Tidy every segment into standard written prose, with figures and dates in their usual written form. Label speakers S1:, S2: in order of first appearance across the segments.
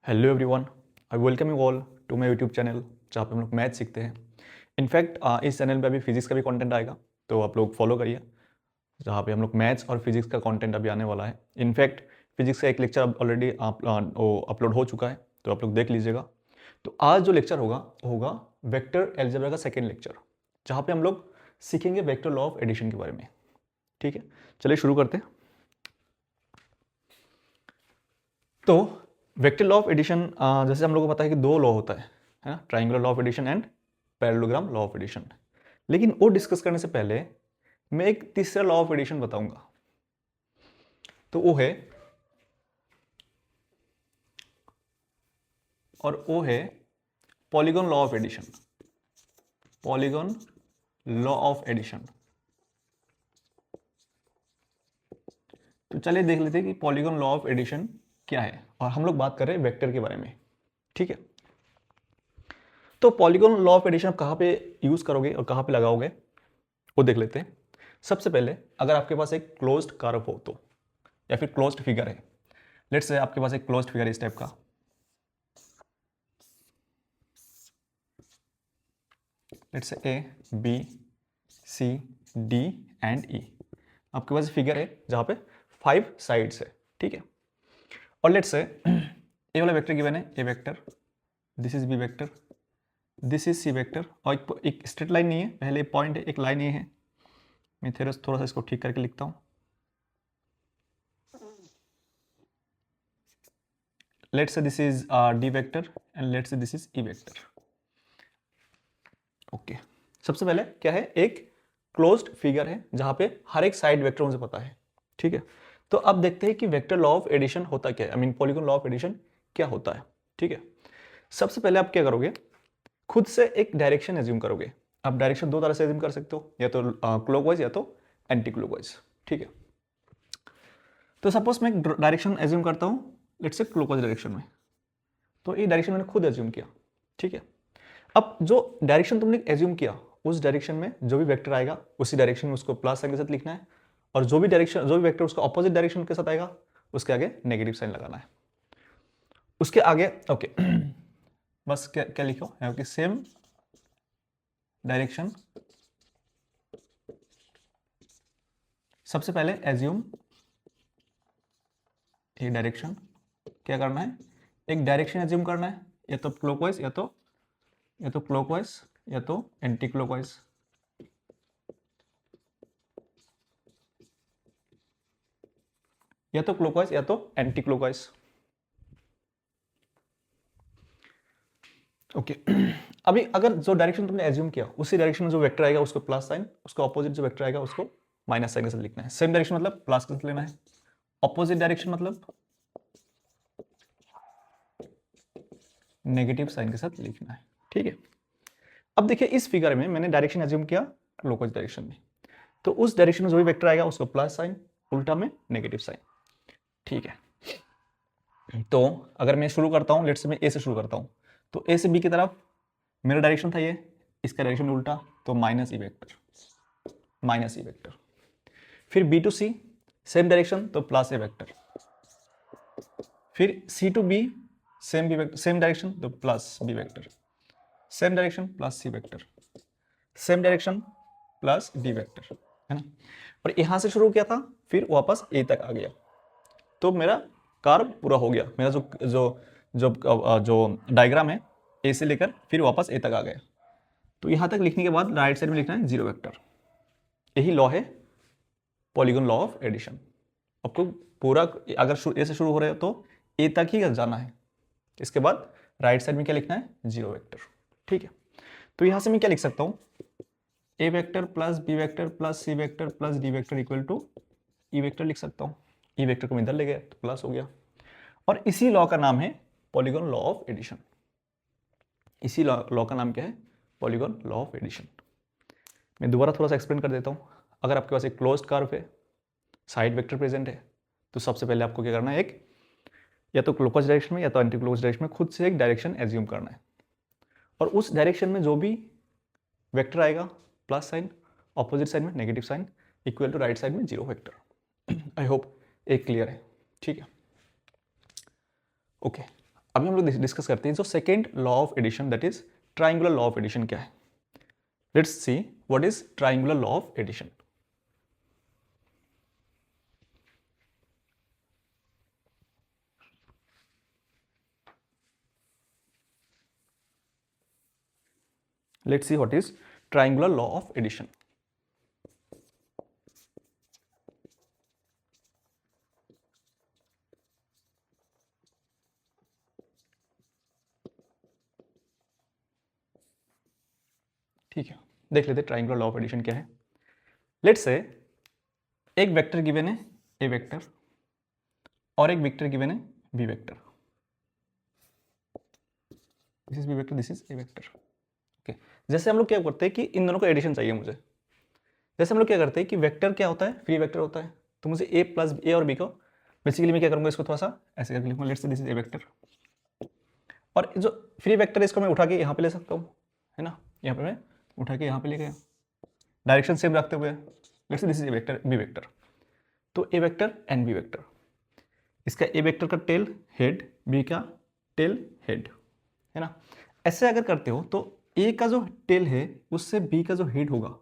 S1: Hello everyone, I welcome you all to my YouTube channel जहाँ पे हम लोग मैथ सीखते हैं। इनफैक्ट इस चैनल पे अभी फिजिक्स का भी कंटेंट आएगा, तो आप लोग फॉलो करिए जहाँ पे हम लोग मैथ्स और फिजिक्स का कंटेंट अभी आने वाला है। इनफैक्ट फिजिक्स का एक लेक्चर ऑलरेडी आप अपलोड हो चुका है, तो आप लोग देख लीजिएगा। तो आज जो लेक्चर होगा वो होगा वेक्टर अलजेब्रा का सेकेंड लेक्चर, जहाँ पे हम लोग सीखेंगे वेक्टर लॉ ऑफ एडिशन के बारे में। ठीक है, चलिए शुरू करते हैं। तो वेक्टर लॉ ऑफ एडिशन, जैसे हम लोग को पता है कि दो लॉ होता है ना, triangular law of addition and parallelogram law of addition. लेकिन वो डिस्कस करने से पहले मैं एक तीसरा लॉ ऑफ एडिशन बताऊंगा, तो वो है polygon law of addition. Polygon law of addition. तो चलिए देख लेते हैं कि पॉलीगॉन लॉ ऑफ एडिशन क्या है, और हम लोग बात कर रहे हैं वेक्टर के बारे में। ठीक है, तो पॉलीगॉन लॉ ऑफ एडिशन कहाँ पे यूज करोगे और कहाँ पे लगाओगे वो देख लेते हैं। सबसे पहले अगर आपके पास एक क्लोज्ड कर्व हो तो, या फिर क्लोज्ड फिगर है, लेट्स से आपके पास एक क्लोज्ड फिगर इस टाइप का, let's say A B C D and E. आपके पास फिगर है जहाँ पे 5 साइड्स है। ठीक है, और लेट्स से ए वाला वेक्टर गिवन है, ए vector, this is B vector, this is C vector, और एक स्ट्रेट लाइन नहीं है, पहले पॉइंट है, एक लाइन ये है। मैं थोड़ा सा इसको ठीक करके लिखता हूँ। Let's say this is D vector and let's say this is E vector. Okay, सबसे पहले क्या है, एक क्लोज्ड फिगर है जहां पे हर एक साइड वेक्टर मुझे पता है। ठीक है, तो अब देखते हैं कि वेक्टर लॉ ऑफ एडिशन होता क्या है, I mean polygon law of addition क्या होता है। ठीक है, सबसे पहले आप क्या करोगे, खुद से एक डायरेक्शन एज्यूम करोगे। आप डायरेक्शन दो तरह से एज्यूम कर सकते हो, या तो क्लॉकवाइज या तो एंटी क्लॉकवाइज। ठीक है, तो सपोज मैं डायरेक्शन एज्यूम करता हूँ, लेट्स से क्लॉकवाइज डायरेक्शन में, तो ये डायरेक्शन मैंने खुद एज्यूम किया। ठीक है, अब जो डायरेक्शन तुमने एज्यूम किया, उस डायरेक्शन में जो भी वेक्टर आएगा उसी डायरेक्शन में उसको प्लस साइन के साथ लिखना है, और जो भी वेक्टर उसका ऑपोजिट डायरेक्शन के साथ आएगा उसके आगे नेगेटिव साइन लगाना है। उसके आगे ओके बस क्या क्या लिखो कि सेम डायरेक्शन। सबसे पहले एज्यूम ये डायरेक्शन, क्या करना है, एक डायरेक्शन एज्यूम करना है, या तो क्लॉकवाइज या तो क्लॉकवाइज या तो एंटी क्लॉकवाइज। या तो क्लॉकवाइज या तो एंटी क्लॉकवाइज। ओके अभी अगर जो डायरेक्शन तुमने एज्यूम किया उसी डायरेक्शन में जो वेक्टर आएगा उसको प्लस साइन, उसका ऑपोजिट जो वेक्टर आएगा उसको माइनस साइन के साथ लिखना है। सेम डायरेक्शन मतलब प्लस के साथ लेना है, ऑपोजिट डायरेक्शन मतलब नेगेटिव साइन के साथ लिखना है। ठीक है, अब देखिए इस फिगर में मैंने डायरेक्शन एज्यूम किया क्लॉकवाइज डायरेक्शन में, तो उस डायरेक्शन में जो भी वेक्टर आएगा उसको प्लस साइन, उल्टा में नेगेटिव साइन। ठीक है, तो अगर मैं शुरू करता हूँ, लेट्स से मैं ए से शुरू करता हूँ, तो ए से बी की तरफ मेरा डायरेक्शन था ये, इसका डायरेक्शन उल्टा, तो माइनस ई वेक्टर। फिर B to C same direction, तो प्लस ए वेक्टर। फिर C to B same direction, तो plus B vector. Same direction plus C vector, same direction plus D vector, है ना। और यहां से शुरू किया था, फिर वापस ए तक आ गया, तो मेरा कार्व पूरा हो गया। मेरा जो जो जो जो डायग्राम है, ए से लेकर फिर वापस ए तक आ गया। तो यहां तक लिखने के बाद राइट साइड में लिखना है जीरो वेक्टर। यही लॉ है पॉलीगॉन लॉ ऑफ एडिशन। आपको पूरा अगर ए से शुरू हो रहे हो तो ए तक ही जाना है, इसके बाद राइट साइड में क्या लिखना है, जीरो वेक्टर। ठीक है, तो यहां से मैं क्या लिख सकता हूं, A vector plus B vector plus C vector plus D vector equal to E vector लिख सकता हूं। ई वेक्टर को मैं इधर ले गया तो प्लस हो गया, और इसी लॉ का नाम है पॉलीगॉन लॉ ऑफ एडिशन। इसी लॉ का नाम क्या है, पॉलीगॉन लॉ ऑफ एडिशन। मैं दोबारा थोड़ा सा एक्सप्लेन कर देता हूँ। अगर आपके पास एक क्लोज्ड कर्व है, साइड वेक्टर प्रेजेंट है, तो सबसे पहले आपको क्या करना है, एक या तो क्लॉकवाइज डायरेक्शन में या तो एंटी क्लॉकवाइज डायरेक्शन में खुद से एक डायरेक्शन एज्यूम करना है, और उस डायरेक्शन में जो भी वेक्टर आएगा प्लस साइन, ऑपोजिट साइड में negative sign, equal to right side में जीरो वेक्टर। आई होप एक क्लियर है। ठीक है, ओके अभी हम लोग डिस्कस करते हैं जो second law of addition, that is triangular law of addition क्या है. Let's see what is triangular law of addition. Let's see what is triangular law of addition. ठीक है, देख लेते ट्राइंगुलर लॉ ऑफ एडिशन क्या है. लेट्स से एक vector given है ए वेक्टर और एक वेक्टर गिवन है B vector. This is B vector, this is A vector. Okay, जैसे हम लोग क्या करते हैं कि इन दोनों का एडिशन चाहिए मुझे. जैसे हम लोग क्या करते हैं कि वेक्टर क्या होता है, फ्री वेक्टर होता है. तो मुझे ए प्लस ए और बी को बेसिकली मैं क्या करूंगा, इसको थोड़ा सा ऐसे करके लिखूंगा. Let's say this is A vector और जो फ्री वेक्टर है इसको मैं उठा के यहाँ पे ले सकता हूँ, है ना. यहाँ पे मैं उठा के यहाँ पे ले गया, डायरेक्शन सेम रखते हुए. Let's say this is A vector B vector. तो A vector and B vector, इसका ए वेक्टर का टेल हेड, बी का टेल हेड, है ना. ऐसे अगर करते हो तो ए का जो टेल है उससे बी का जो हेड होगा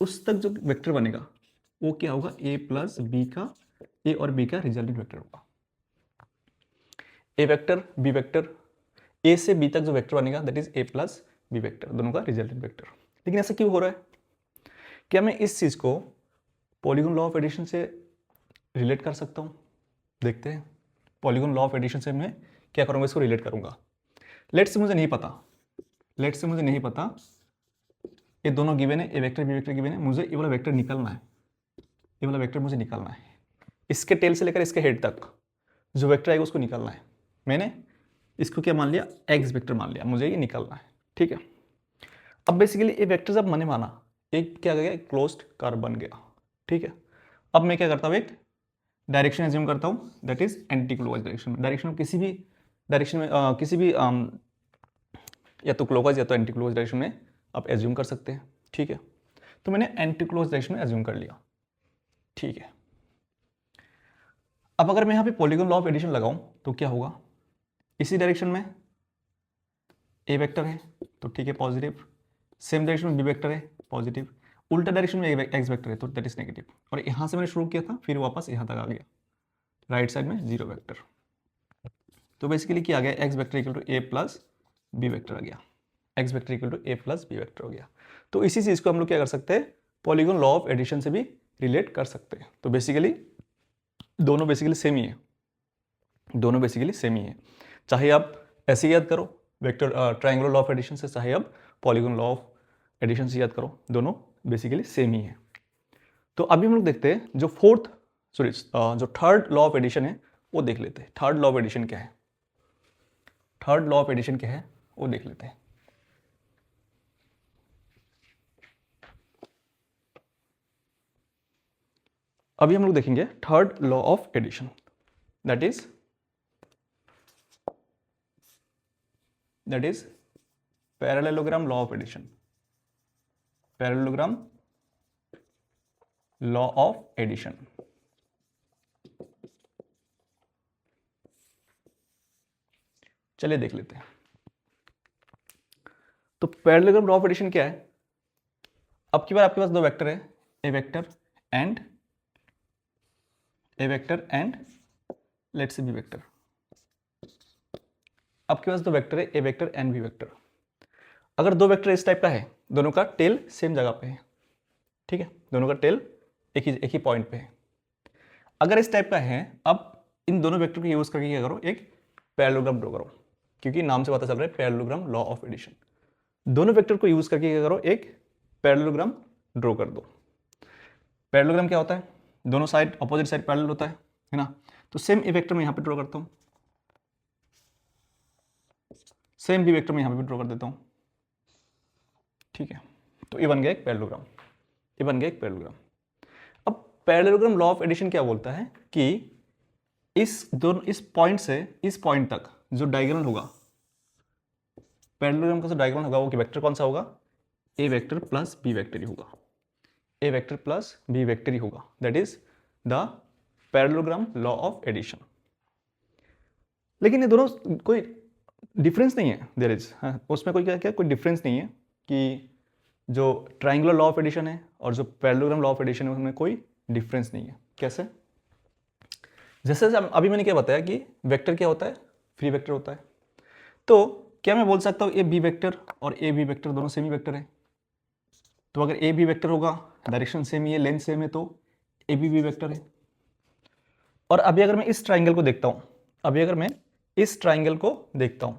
S1: उस तक जो वेक्टर बनेगा वो क्या होगा, ए प्लस बी का, ए और बी का रिजल्टेंट वेक्टर होगा. A vector B vector, A से बी तक जो वेक्टर बनेगा that is A plus B vector, दोनों का रिजल्टेंट वेक्टर. लेकिन ऐसा क्यों हो रहा है, क्या मैं इस चीज को पॉलीगॉन लॉ ऑफ एडिशन से रिलेट कर सकता हूँ. देखते हैं पॉलीगॉन लॉ ऑफ एडिशन से मैं क्या करूँगा, इसको रिलेट करूँगा. लेट्स से मुझे नहीं पता, लेट्स से मुझे नहीं पता ये दोनों गिवन है, ए वेक्टर बी वेक्टर गिवन है, मुझे ये वाला वेक्टर निकालना है, ये वाला वेक्टर मुझे निकालना है. इसके टेल से लेकर इसके हेड तक जो वेक्टर आएगा उसको निकालना है. मैंने इसको क्या मान लिया, एक्स वेक्टर मान लिया, मुझे ये निकालना है. ठीक है, अब बेसिकली ये वेक्टर जब मैंने माना एक क्या गया, क्लोज्ड कर्व बन गया. ठीक है, अब मैं क्या करता हूँ, एक डायरेक्शन एज्यूम करता हूँ that is anti clockwise direction. Direction में किसी भी डायरेक्शन में किसी भी या तो क्लॉकवाइज या तो एंटी क्लॉकवाइज डायरेक्शन में आप एज्यूम कर सकते हैं. ठीक है, तो मैंने एंटी क्लॉकवाइज डायरेक्शन में एज्यूम कर लिया. ठीक है, अब अगर मैं यहाँ पे पॉलीगॉन लॉ ऑफ एडिशन लगाऊं तो क्या होगा, इसी डायरेक्शन में ए वेक्टर है तो ठीक है पॉजिटिव, सेम डायरेक्शन में बी वेक्टर है पॉजिटिव, उल्टा डायरेक्शन में एक्स वेक्टर है तो दैट इज नेगेटिव. और यहाँ से मैंने शुरू किया था फिर वापस यहाँ तक आ गया, राइट साइड में जीरो वेक्टर. तो बेसिकली क्या आ गया, x vector equal to a plus B vector आ गया, x vector equal to a plus B vector हो गया. तो इसी चीज़ को हम लोग क्या कर सकते हैं, पॉलीगॉन लॉ ऑफ एडिशन से भी रिलेट कर सकते हैं. तो बेसिकली दोनों बेसिकली सेम ही है, दोनों बेसिकली सेम ही है. चाहे आप ऐसे याद करो vector triangular law of addition से, चाहे आप पॉलीगॉन लॉ ऑफ एडिशन से याद करो, दोनों बेसिकली सेम ही है. तो अभी हम लोग देखते हैं जो जो थर्ड लॉ ऑफ एडिशन है वो देख लेते हैं. थर्ड लॉ ऑफ एडिशन क्या है, थर्ड लॉ ऑफ एडिशन क्या है वो देख लेते हैं. अभी हम लोग देखेंगे third law of addition, that is parallelogram law of addition. Parallelogram law of addition. चलिए देख लेते हैं. तो पैरेललोग्राम लॉ ऑफ एडिशन क्या है, अब की बार आपके पास दो वेक्टर है, ए vector and let's say b vector. आपके पास दो वेक्टर है, ए वेक्टर एंड बी वेक्टर. अगर दो वेक्टर इस टाइप का है, दोनों का टेल सेम जगह पे है. ठीक है, दोनों का टेल एक ही पॉइंट पे है. अगर इस टाइप का है, अब इन दोनों वेक्टर को यूज करके क्या करो, एक पैरेललोग्राम ड्रॉ करो, क्योंकि नाम से पता चल रहा है पैरेललोग्राम लॉ ऑफ एडिशन. दोनों वेक्टर को यूज करके क्या करो, एक पैरेललोग्राम ड्रॉ कर दो. पैरेललोग्राम क्या होता है, दोनों साइड अपोजिट साइड पैरेलल होता है ना. तो सेम ए वेक्टर में यहाँ पे ड्रॉ करता हूँ, सेम बी वेक्टर में यहाँ पे भी ड्रॉ कर देता हूँ. ठीक है, तो ये बन गया एक पैरेललोग्राम, ये बन गया एक पैरेललोग्राम. अब पैरेललोग्राम लॉ ऑफ एडिशन क्या बोलता है कि इस पॉइंट से इस पॉइंट तक जो डायगोनल होगा, पैरेललोग्राम का जो डायगोनल होगा वो वेक्टर कौन सा होगा, A vector plus B vector ही होगा, A vector plus B vector ही होगा. That is the parallelogram law of addition. लेकिन ये दोनों कोई डिफरेंस नहीं है, देयर इज, हाँ, उसमें कोई क्या क्या कोई डिफरेंस नहीं है कि जो ट्राइंगुलर लॉ ऑफ एडिशन है और जो पैरेललोग्राम लॉ ऑफ एडिशन है उनमें कोई डिफरेंस नहीं है। कैसे? जैसे अभी मैंने क्या बताया कि वेक्टर क्या होता है, फ्री वेक्टर होता है। तो क्या मैं बोल सकता हूँ ए बी वेक्टर और ए बी वेक्टर दोनों सेम ही वेक्टर है? तो अगर ए बी वेक्टर होगा, डायरेक्शन सेम ही है, लेंथ सेम है, तो ए बी वेक्टर है। और अभी अगर मैं इस ट्राइंगल को देखता हूं, अभी अगर मैं इस ट्राइंगल को देखता हूं,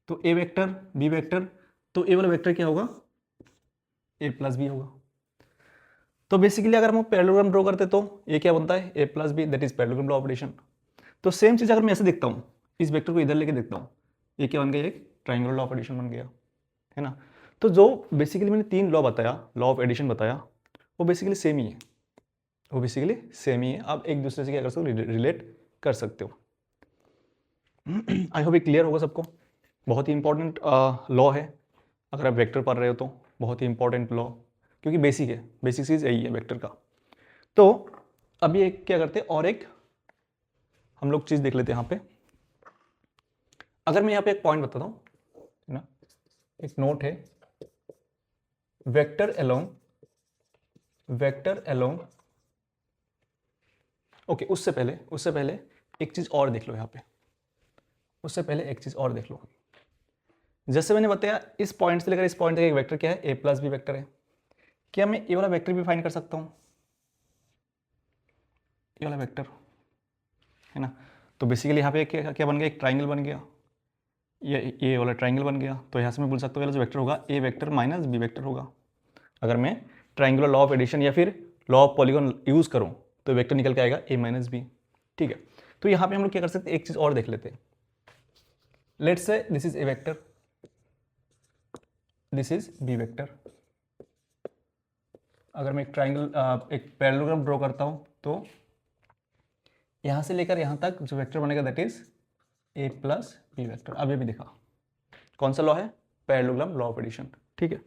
S1: तो ए वेक्टर बी वेक्टर, तो ए वाला वेक्टर क्या होगा, ए प्लस बी होगा। तो बेसिकली अगर हम पैरेललोग्राम ड्रॉ करते तो ये क्या बनता है, a plus b, that is parallelogram law of addition. तो सेम चीज अगर मैं ऐसे देखता हूँ, इस वेक्टर को इधर लेके देखता हूँ, ये क्या बन गया, एक ट्राइंगुलर लॉ ऑफ एडिशन बन गया, है ना। तो जो बेसिकली मैंने 3 लॉ बताया, लॉ ऑफ एडिशन बताया, वो बेसिकली सेम ही है, वो बेसिकली सेम ही है। आप एक दूसरे से क्या कर सकते हो, रिलेट कर सकते हो। आई होप ये क्लियर होगा सबको। बहुत ही इंपॉर्टेंट लॉ है, अगर आप वेक्टर पढ़ रहे हो तो बहुत ही इंपॉर्टेंट लॉ, क्योंकि बेसिक है, बेसिक चीज़ यही है वेक्टर का। तो अभी एक क्या करते हैं, और एक हम लोग चीज़ देख लेते हैं यहाँ पे। अगर मैं यहाँ पे एक पॉइंट बताता हूँ, है ना, एक नोट है, वेक्टर अलोंग ओके, उससे पहले एक चीज़ और देख लो यहाँ पे, उससे पहले एक चीज़ और देख लो। जैसे मैंने बताया इस पॉइंट से लेकर इस पॉइंट तक एक वेक्टर क्या है, ए प्लस बी वेक्टर है। क्या मैं ये वाला वेक्टर भी फाइंड कर सकता हूँ, ये वाला वेक्टर, है ना। तो बेसिकली यहाँ पे क्या बन गया, एक ट्राइंगल बन गया, ये वाला ट्राइंगल बन गया। तो यहाँ से मैं बोल सकता हूँ जो वेक्टर होगा A vector minus B vector होगा। अगर मैं ट्राइंगुलर लॉ ऑफ एडिशन या फिर लॉ ऑफ पॉलीगॉन यूज़ करूँ तो वेक्टर निकल के आएगा ए माइनस बी, ठीक है। तो यहाँ पे हम लोग क्या कर सकते हैं, एक चीज़ और देख लेते हैं। Let's say this is A vector, this is B vector. अगर मैं एक ट्राइंगल एक पैरेललोग्राम ड्रॉ करता हूँ तो यहाँ से लेकर यहाँ तक जो वेक्टर बनेगा that is A plus B vector. अभी भी दिखा कौन सा लॉ है, पैरेललोग्राम लॉ ऑफ एडिशन, ठीक है।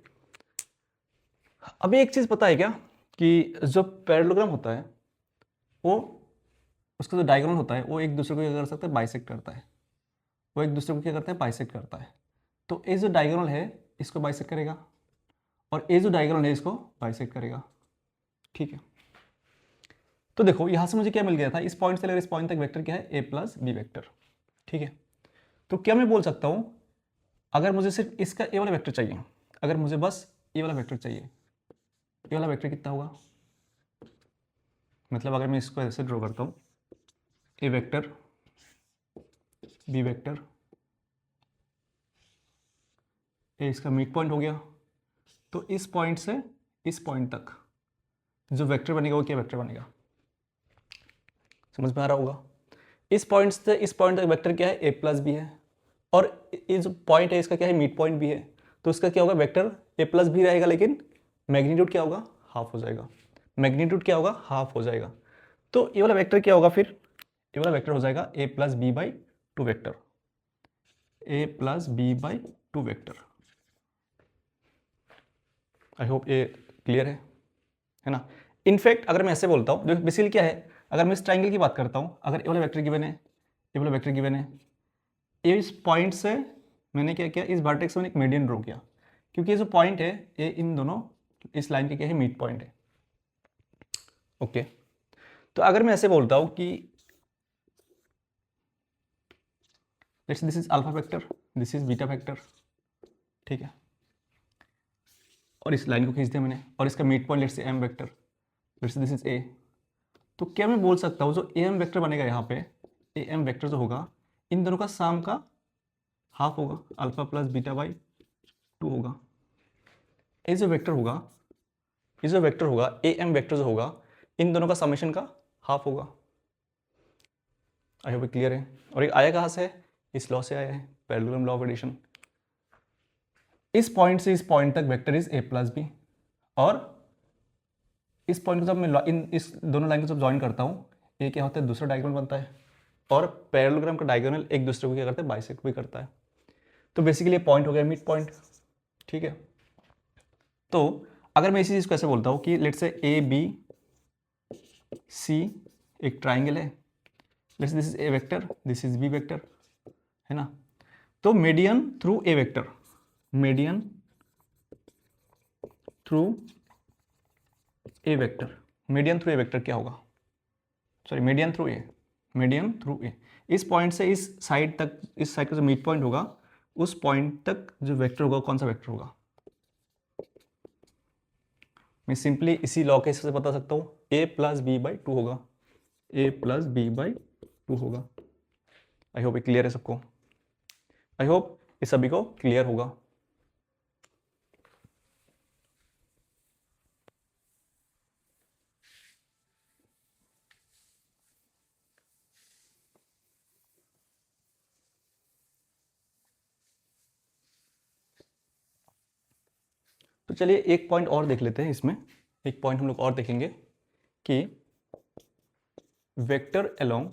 S1: अभी एक चीज़ पता है क्या, कि जो पैरेललोग्राम होता है वो उसका जो डायगोनल होता है वो एक दूसरे को क्या कर सकता है, बाइसेक्ट करता है, वो एक दूसरे को क्या करता है, बाइसेक्ट करता है। तो ये जो डायगोनल है इसको बाइसेक्ट करेगा और ये जो डायगोनल है इसको बाइसेक्ट करेगा, ठीक है। तो देखो यहाँ से मुझे क्या मिल गया था, इस पॉइंट से लेकर इस पॉइंट तक वेक्टर क्या है, ए प्लस बी वेक्टर, ठीक है। तो क्या मैं बोल सकता हूँ, अगर मुझे सिर्फ इसका ए वाला वेक्टर चाहिए, अगर मुझे बस ए वाला वेक्टर चाहिए, ए वाला वेक्टर कितना होगा, मतलब अगर मैं इसको ऐसे ड्रॉ करता हूँ, ए वेक्टर बी वेक्टर, ए इसका मिड पॉइंट हो गया, तो इस पॉइंट से इस पॉइंट तक जो वेक्टर बनेगा वो क्या वेक्टर बनेगा, समझ में आ रहा होगा। इस पॉइंट से इस पॉइंट तक वेक्टर क्या है, ए प्लस बी है, और ये जो पॉइंट है इसका क्या है, मिड पॉइंट भी है। तो इसका क्या होगा, वेक्टर ए प्लस भी रहेगा लेकिन मैग्नीट्यूड क्या होगा, हाफ हो जाएगा। मैग्नीट्यूड क्या होगा, हाफ हो जाएगा। तो ये वाला वेक्टर क्या होगा फिर, ये वाला वेक्टर हो जाएगा a plus b by two vector, a plus b by two vector. I hope ये क्लियर है ना। इनफैक्ट अगर मैं ऐसे बोलता हूँ, देखो बेसिकली क्या है, अगर मैं इस ट्राइंगल की बात करता हूँ, अगर ये वाला वेक्टर गिवन है, ये वाला वेक्टर गिवन है, इस पॉइंट से मैंने क्या किया, इस वर्टेक्स से मैंने एक मीडियन ड्रॉ किया, क्योंकि ये जो पॉइंट है ये इन दोनों इस लाइन के क्या है, मिड पॉइंट है, ओके। तो अगर मैं ऐसे बोलता हूँ कि let's this is alpha vector, this is beta vector, ठीक है, और इस लाइन को खींच दिया मैंने, और इसका mid point let's say M vector, let's this is A. तो क्या मैं बोल सकता हूँ जो ए एम वेक्टर बनेगा यहाँ पे, ए एम वेक्टर जो होगा इन दोनों का सम का हाफ होगा, alpha plus beta by two होगा। ये जो वेक्टर होगा, ये जो वेक्टर होगा ए एम वेक्टर जो होगा इन दोनों का समेशन का हाफ होगा। आई होप क्लियर है। और ये आया कहाँ से है, इस लॉ से आया है, पैरेललोग्राम लॉ ऑफ एडिशन। इस पॉइंट से इस पॉइंट तक vector is A plus B, और इस पॉइंट को जब मैं इस दोनों लाइन को जब ज्वाइन करता हूँ ये क्या होता है, दूसरा डायगोनल बनता है, और पैरेललोग्राम का डायगोनल एक दूसरे को क्या करता है, बाइसेक्ट भी करता है। तो बेसिकली ये पॉइंट हो गया मिड पॉइंट, ठीक है। तो अगर मैं इसी चीज़ को ऐसे बोलता हूँ कि let's say A B C एक ट्राइंगल है, let's this is A vector, this is B vector, है ना। तो median through A vector, median through A vector, median through A vector क्या होगा, sorry median through A, median through A, इस point से इस साइड तक, इस साइड का जो मिड पॉइंट होगा उस पॉइंट तक जो वेक्टर होगा कौन सा वेक्टर होगा। मैं सिंपली इसी लॉ के हिसाब से बता सकता हूँ, a plus b by two होगा, a plus b by two होगा। आई होप ये क्लियर है सबको, आई होप ये सभी को क्लियर होगा। तो चलिए एक पॉइंट और देख लेते हैं इसमें, एक पॉइंट हम लोग और देखेंगे कि vector along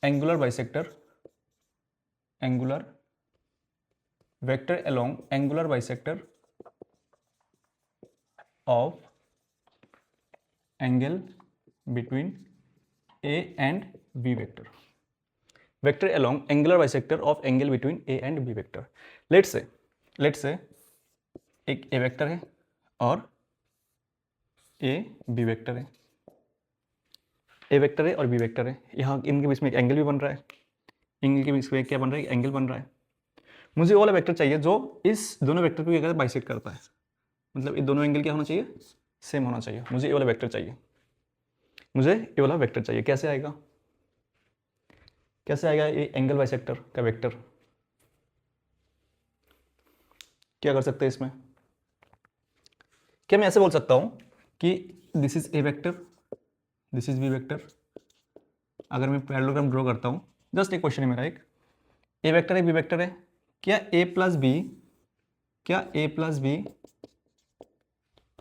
S1: angular bisector, angular vector along angular bisector of angle between A and B vector, vector along angular bisector of angle between A and B vector. Let's say एक ए वेक्टर है और ए B vector है, ए vector है और B vector है, यहाँ इनके बीच में एक एंगल भी बन रहा है, एंगल के बीच में क्या बन रहा है, एंगल बन रहा है। मुझे वो वाला वेक्टर चाहिए जो इस दोनों वेक्टर को क्या करता है, बाइसेक्ट करता है, मतलब ये दोनों एंगल क्या होना चाहिए, सेम होना चाहिए। मुझे ये वाला वेक्टर चाहिए, मुझे ये वाला वेक्टर चाहिए। कैसे आएगा, कैसे आएगा ये एंगल बाइसेक्टर का वेक्टर, क्या कर सकते हैं इसमें, क्या मैं ऐसे बोल सकता हूँ कि this is A vector, this is B vector. अगर मैं पैरेललोग्राम ड्रॉ करता हूँ, जस्ट एक क्वेश्चन है मेरा, एक ए वेक्टर है बी वेक्टर है, क्या ए प्लस बी, क्या ए प्लस बी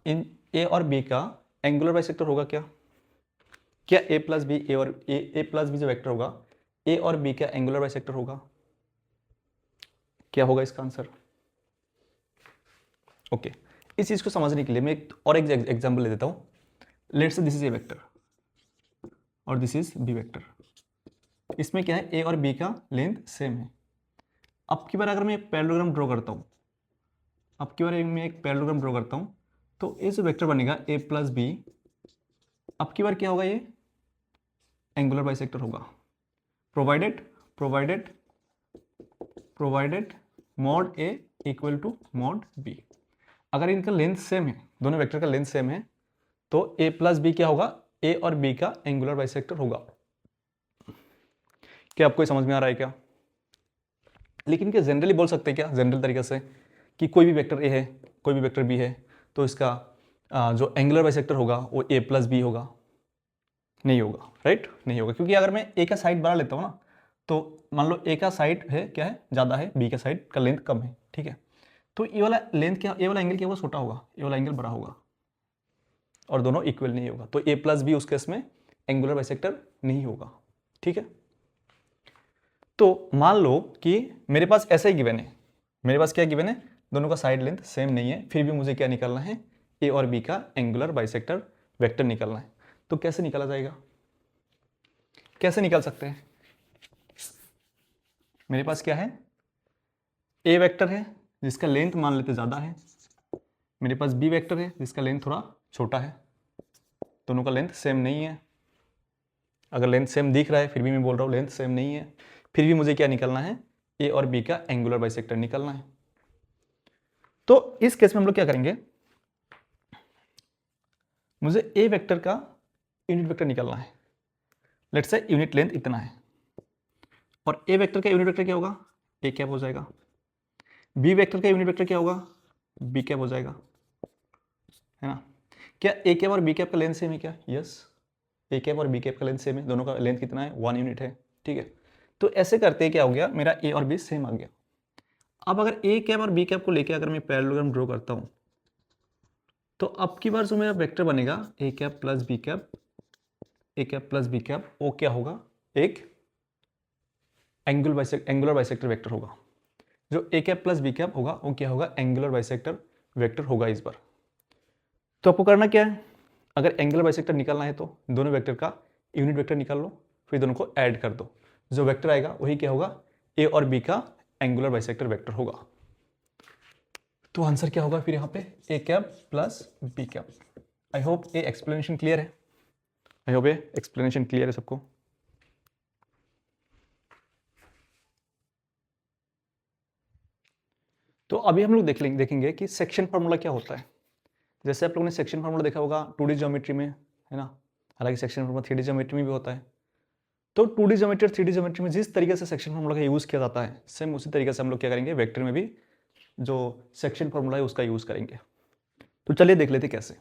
S1: इन ए और बी का एंगुलर बाइसेक्टर होगा क्या ए प्लस बी, ए और ए प्लस बी जो वेक्टर होगा ए और बी का एंगुलर बाइसेक्टर होगा, क्या होगा इसका आंसर। ओके, इस चीज को समझने के लिए मैं एक और एग्जांपल ले देता हूँ। Let's say this is A vector और दिस इज बी वेक्टर, इसमें क्या है, ए और बी का लेंथ सेम है। अब की बार अगर मैं पैरेललोग्राम ड्रॉ करता हूँ, अब की बार मैं एक पैरेललोग्राम ड्रॉ करता हूँ, तो ये जो वेक्टर बनेगा ए प्लस बी, अब की बार क्या होगा, ये एंगुलर बाइसेक्टर होगा, provided mod A equal to mod B. अगर इनका लेंथ सेम है, दोनों वेक्टर का लेंथ सेम है, तो ए प्लस बी क्या होगा, ए और बी का एंगुलर बाइसेक्टर होगा। क्या आपको समझ में आ रहा है क्या। लेकिन क्या जनरली बोल सकते हैं क्या, जनरल तरीके से, कि कोई भी वेक्टर ए है, कोई भी वेक्टर बी है, तो इसका जो एंगुलर बाइसेक्टर होगा वो ए प्लस बी होगा, नहीं होगा, राइट, नहीं होगा। क्योंकि अगर मैं ए का साइड बढ़ा लेता हूँ ना, तो मान लो ए का साइड है क्या है, ज़्यादा है, बी का साइड का लेंथ कम है, ठीक है, तो ये वाला लेंथ क्या, ये वाला एंगल क्या होगा, छोटा होगा, ये वाला एंगल बड़ा होगा, और दोनों इक्वल नहीं होगा, तो ए प्लस बी उस केस में एंगुलर बाइसेक्टर नहीं होगा, ठीक है। तो मान लो कि मेरे पास ऐसा ही गिवन है, मेरे पास क्या गिवन है, दोनों का साइड लेंथ सेम नहीं है, फिर भी मुझे क्या निकालना है, ए और बी का एंगुलर बाइसेक्टर वेक्टर निकालना है। तो कैसे निकाला जाएगा, कैसे निकाल सकते हैं। मेरे पास क्या है, ए वेक्टर है जिसका लेंथ मान लेते ज़्यादा है, मेरे पास बी वेक्टर है जिसका लेंथ थोड़ा छोटा है, दोनों का लेंथ सेम नहीं है। अगर लेंथ सेम दिख रहा है, फिर भी मैं बोल रहा हूँ लेंथ सेम नहीं है, फिर भी मुझे क्या निकालना है, ए और बी का एंगुलर बाइसेक्टर निकालना है। तो इस केस में हम लोग क्या करेंगे, मुझे ए वेक्टर का यूनिट वेक्टर निकालना है। लेट्स से यूनिट लेंथ इतना है, और ए वेक्टर का यूनिट वेक्टर क्या होगा, ए कैप हो जाएगा। बी वेक्टर का यूनिट वेक्टर क्या होगा, बी कैप हो जाएगा, है ना। क्या ए कैप और बी कैप का लेंथ सेम है क्या, यस, ए कैप और बी कैप का लेंथ सेम है, दोनों का लेंथ कितना है, 1 यूनिट है, ठीक है। तो ऐसे करते क्या हो गया, मेरा ए और बी सेम आ गया। अब अगर ए कैप और बी कैप को लेकर अगर मैं पैरेललोग्राम ड्रॉ करता हूं, तो अब की बार जो मेरा वेक्टर बनेगा ए cap plus B cap, A cap plus B cap, वो क्या होगा, एक एंगुलर बाइसेक्टर वेक्टर होगा। जो ए कैप प्लस बी कैप होगा वो क्या होगा, एंगुलर बाइसेक्टर वेक्टर होगा इस बार। तो आपको करना क्या है, अगर एंगुलर बाइसेक्टर निकालना है तो दोनों वेक्टर का यूनिट वेक्टर निकाल लो, फिर दोनों को ऐड कर दो, जो वेक्टर आएगा वही क्या होगा, ए और बी का एंगुलर बाइसेक्टर वेक्टर होगा। तो आंसर क्या होगा फिर यहाँ पे, a cap plus B cap. I hope ये एक्सप्लेनेशन क्लियर है, आई होप ये एक्सप्लेनेशन क्लियर है सबको। तो अभी हम लोग देखेंगे कि सेक्शन फार्मूला क्या होता है। जैसे आप लोगों ने सेक्शन फार्मूला देखा होगा 2D ज्योमेट्री में, है ना, हालांकि सेक्शन फार्मूला 3D ज्योमेट्री में भी होता है। तो 2D ज्योमेट्री और 3D ज्योमेट्री में जिस तरीके से सेक्शन फार्मूला का यूज़ किया जाता है, सेम उसी तरीके से हम लोग क्या करेंगे वेक्टर में भी जो सेक्शन फार्मूला है उसका यूज़ करेंगे। तो चलिए देख लेते कैसे।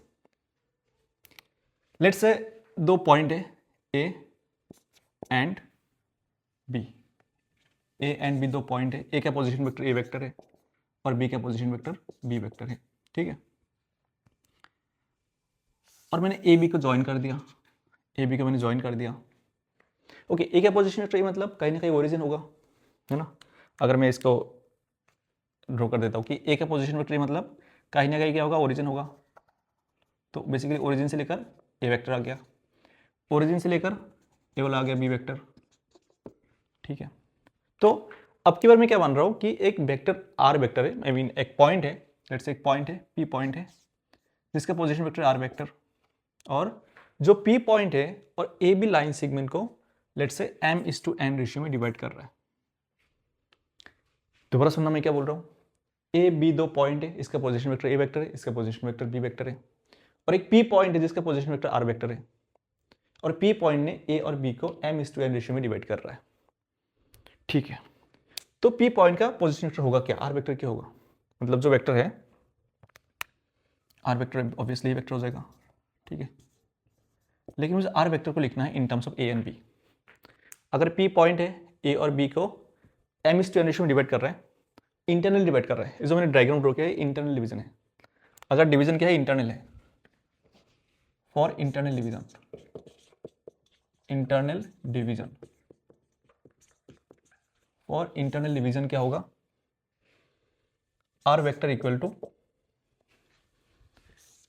S1: लेट्स से दो पॉइंट है A and B, A and B दो पॉइंट है, ए का पोजीशन वेक्टर ए वेक्टर है और बी का पोजीशन वेक्टर बी वेक्टर है, ठीक है। और मैंने ए बी को ज्वाइन कर दिया, ए बी को मैंने ज्वाइन कर दिया। ओके, ए का पोजीशन वेक्टर मतलब कहीं ना कहीं ओरिजिन होगा, है ना। अगर मैं इसको ड्रॉ कर देता हूँ कि ए का पोजीशन वेक्टर मतलब कहीं ना कहीं क्या होगा, ओरिजिन होगा। तो बेसिकली ओरिजिन से लेकर ए वेक्टर आ गया, ओरिजिन से लेकर ए वाला आ गया बी वेक्टर, ठीक है। तो अब की बार मैं क्या मान रहा हूँ कि एक वेक्टर आर वेक्टर है, आई मीन एक पॉइंट है, लेट्स से एक पॉइंट है पी पॉइंट है जिसका पोजीशन वेक्टर आर वेक्टर, और जो पी पॉइंट है और ए बी लाइन सेगमेंट को लेट्स से m/n रेशियो में डिवाइड कर रहा है। दोबारा सुनना मैं क्या बोल रहा हूँ, ए बी दो पॉइंट है, इसका पोजीशन वेक्टर ए वेक्टर है, इसका पोजीशन वेक्टर बी वेक्टर है, और एक पी पॉइंट है जिसका पोजीशन वेक्टर आर वेक्टर है, और पी पॉइंट ने ए और बी को m/n रेशियो में डिवाइड कर रहा है, ठीक है। तो पी पॉइंट का पोजीशन वेक्टर होगा क्या, आर वेक्टर क्या होगा, मतलब जो वेक्टर है आर वेक्टर ऑब्वियसली वेक्टर हो जाएगा, ठीक है। लेकिन मुझे आर वेक्टर को लिखना है in terms of A and B. अगर पी पॉइंट है ए और बी को m/n रेशियो में डिवाइड कर रहा है, इंटरनल डिवाइड कर रहा है, जो मैंने डायग्राम ड्रॉ किया है इंटरनल डिवीजन है। अगर डिवीजन क्या है, इंटरनल है, for internal division, internal division for internal division क्या होगा, आर वेक्टर इक्वल टू,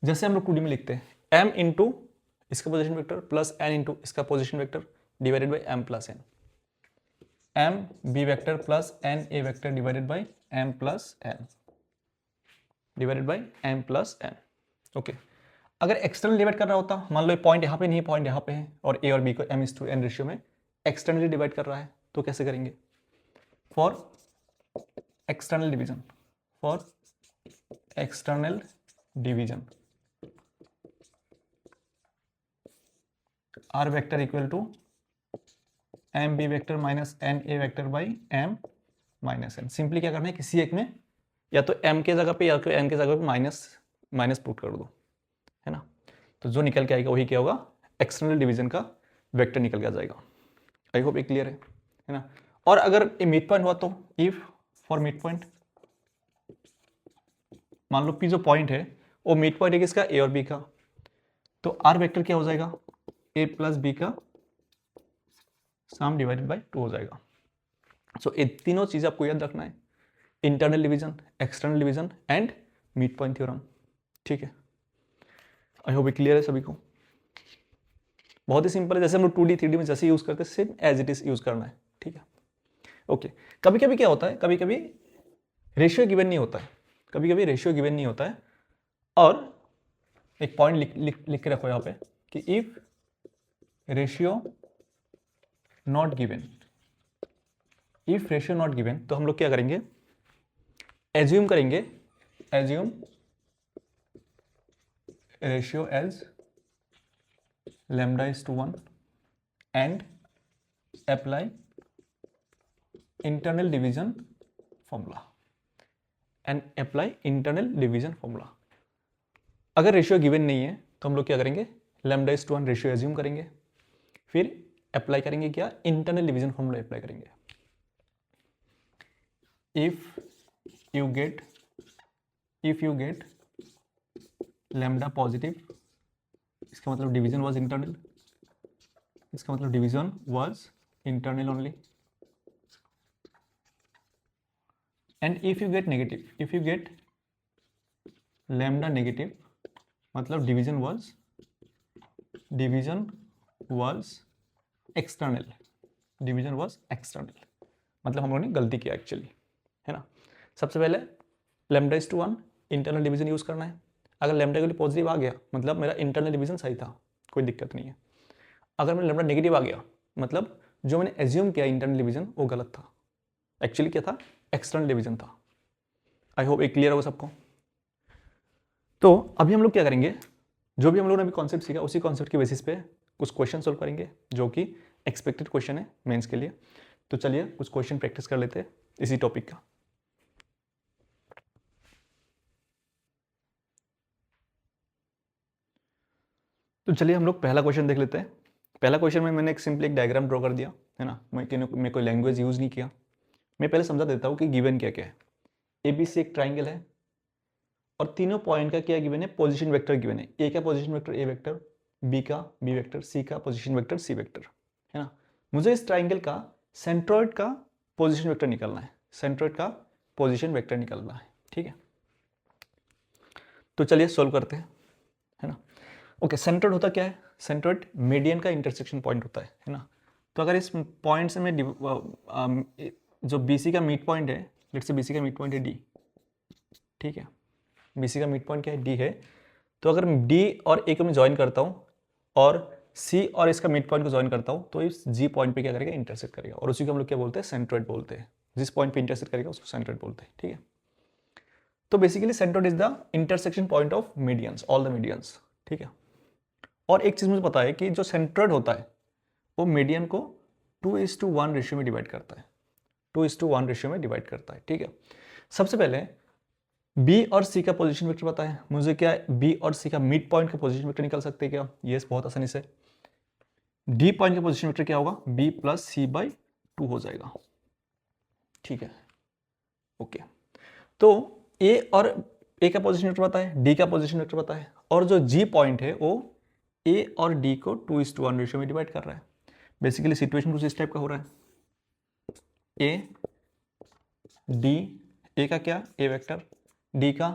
S1: जैसे हम लोग 2D में लिखते हैं m इंटू इसका position vector plus n into इसका position vector divided by m plus n, m b vector plus n a vector divided by m plus n, divided by m plus n, okay. अगर external divide कर रहा होता, मान लो point यहाँ पे नहीं है, पॉइंट यहाँ पे है, और ए और बी को m/n रेशियो में एक्सटर्नली डिवाइड कर रहा है, तो कैसे करेंगे, for external division, for external division R vector equal to M B vector minus N A vector by M minus N. Simply क्या करना है, किसी एक में या तो m के जगह पे या तो n के जगह पे माइनस माइनस पुट कर दो, है ना। तो जो निकल के आएगा वही क्या होगा, एक्सटर्नल डिवीजन का वेक्टर निकल के आ जाएगा। आई होप ये क्लियर है ना। और अगर ये मिड पॉइंट हुआ तो इफ फॉर मिड पॉइंट, मान लो पी जो पॉइंट है वो मिड पॉइंट है किसका, ए और बी का, तो आर वेक्टर क्या हो जाएगा, ए प्लस बी का सम डिवाइडेड बाई 2 हो जाएगा। सो ये तीनों चीज़ आपको याद रखना है, internal division, external division and mid point theorem, ठीक है। आई होप ये क्लियर है सभी को। बहुत ही सिंपल है, जैसे हम लोग 2D 3D में जैसे यूज करते हैं same as it is use करना है, ठीक है। ओके, कभी कभी क्या होता है, कभी कभी रेशियो गिवन नहीं होता है, कभी कभी रेशियो गिवन नहीं होता है, और एक पॉइंट लिख के रखो यहाँ पे कि if ratio not given, if ratio not given, तो हम लोग क्या करेंगे, एज्यूम करेंगे, assume ratio as λ/1 and apply internal division formula and apply internal division formula। अगर रेशियो गिवन नहीं है तो हम लोग क्या करेंगे, λ/1 रेशियो एज्यूम करेंगे, फिर अप्लाई करेंगे क्या, इंटरनल डिवीजन फॉर्मूला अप्लाई करेंगे। If you get lambda positive, इसका मतलब डिवीजन वाज इंटरनल, इसका मतलब division was internal only, and if you get negative, if you get lambda negative मतलब division was division was external, division was external, मतलब हम लोगों ने गलती किया एक्चुअली, है ना। सबसे पहले lambda is to 1 internal division use करना है। अगर लैम्डा के लिए पॉजिटिव आ गया मतलब मेरा इंटरनल डिवीजन सही था, कोई दिक्कत नहीं है। अगर मेरा लैम्डा नेगेटिव आ गया मतलब जो मैंने एज्यूम किया इंटरनल डिवीजन वो गलत था, एक्चुअली क्या था, एक्सटर्नल डिवीजन था। आई होप एक क्लियर होगा सबको। तो अभी हम लोग क्या करेंगे, जो भी हम लोगों ने अभी कॉन्सेप्ट सीखा उसी कॉन्सेप्ट के बेसिस पे कुछ क्वेश्चन सॉल्व करेंगे जो कि एक्सपेक्टेड क्वेश्चन है मेंस के लिए। तो चलिए कुछ क्वेश्चन प्रैक्टिस कर लेते हैं इसी टॉपिक का। तो चलिए हम लोग पहला क्वेश्चन देख लेते हैं। पहला क्वेश्चन में मैंने एक सिंपली एक डायग्राम ड्रॉ कर दिया, है ना। मैं कोई लैंग्वेज यूज़ नहीं किया। मैं पहले समझा देता हूँ कि गिवन क्या क्या है। ए बी सी एक ट्राइंगल है और तीनों पॉइंट का क्या गिवन है, पोजीशन वेक्टर गिवन है। ए का position vector A vector, B का बी वेक्टर, सी का पोजीशन वेक्टर सी वेक्टर, है ना। मुझे इस ट्राइंगल का सेंट्रॉइड का पोजीशन वेक्टर निकालना है, सेंट्रॉइड का पोजीशन वेक्टर निकालना है, ठीक है। तो चलिए सोल्व करते हैं, है ना। ओके, सेंट्रॉइड होता क्या है, सेंट्रॉइड मीडियन का इंटरसेक्शन पॉइंट होता है ना। तो अगर इस पॉइंट से मैं जो बीसी का मिड पॉइंट है, लेट्स से बीसी का मिड पॉइंट है डी, ठीक है। बीसी का मिड पॉइंट क्या है, डी है। तो अगर डी और ए को मैं ज्वाइन करता हूँ और सी और इसका मिड पॉइंट को ज्वाइन करता हूँ तो इस जी पॉइंट पे क्या करेगा, इंटरसेक्ट करेगा, और उसी को हम लोग क्या बोलते हैं, सेंट्रॉइड बोलते हैं। जिस पॉइंट पे इंटरसेक्ट करेगा उसको सेंट्रॉइड बोलते हैं, ठीक है। तो basically centroid is the intersection point of medians, all the medians, ठीक है। और एक चीज मुझे पता है कि जो सेंट्रॉइड होता है वो मीडियन को 2:1 रेशियो में डिवाइड करता है, 2:1 रेशियो में डिवाइड करता है, ठीक है। सबसे पहले बी और सी का पोजीशन वेक्टर पता है मुझे, क्या बी और सी का मिड पॉइंट का पोजीशन वेक्टर निकाल सकते हैं क्या, यस बहुत आसानी से। डी पॉइंट का पोजीशन वेक्टर क्या होगा, बी प्लस सी बाई 2 हो जाएगा, ठीक है। ओके, तो ए और ए का पोजीशन वेक्टर पता है, डी का पोजीशन वेक्टर पता है, और जो जी पॉइंट है वो ए और डी को 2:1 रेशियो में डिवाइड कर रहा है। बेसिकली सिचुएशन कुछ इस टाइप का हो रहा है, ए डी, ए का क्या, ए वेक्टर, डी का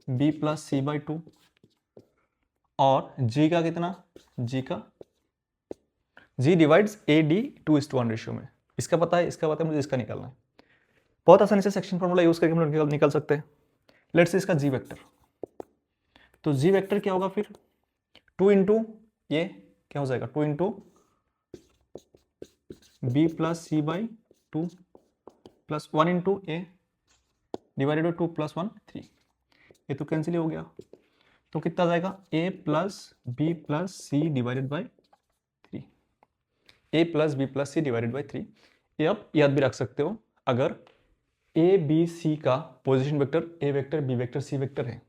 S1: बी प्लस सी बाई 2, और जी का कितना, जी का जी डिवाइड्स ए डी 2:1 रेशियो में। इसका पता है, इसका पता है, मुझे इसका निकालना है। बहुत आसानी से सेक्शन फॉर्मूला यूज करके हम लोग निकाल सकते हैं। लेट्स से इसका जी वेक्टर, तो जी वेक्टर क्या होगा फिर, 2 इंटू ये क्या हो जाएगा, 2 into B plus C by 2 plus 1 into A divided by 2 plus 1 3, ये तो कैंसिल हो गया। तो कितना जाएगा, a plus b plus c divided by 3, a plus b plus c divided by 3। ये आप याद भी रख सकते हो, अगर ए बी सी का position vector A vector B vector C vector है,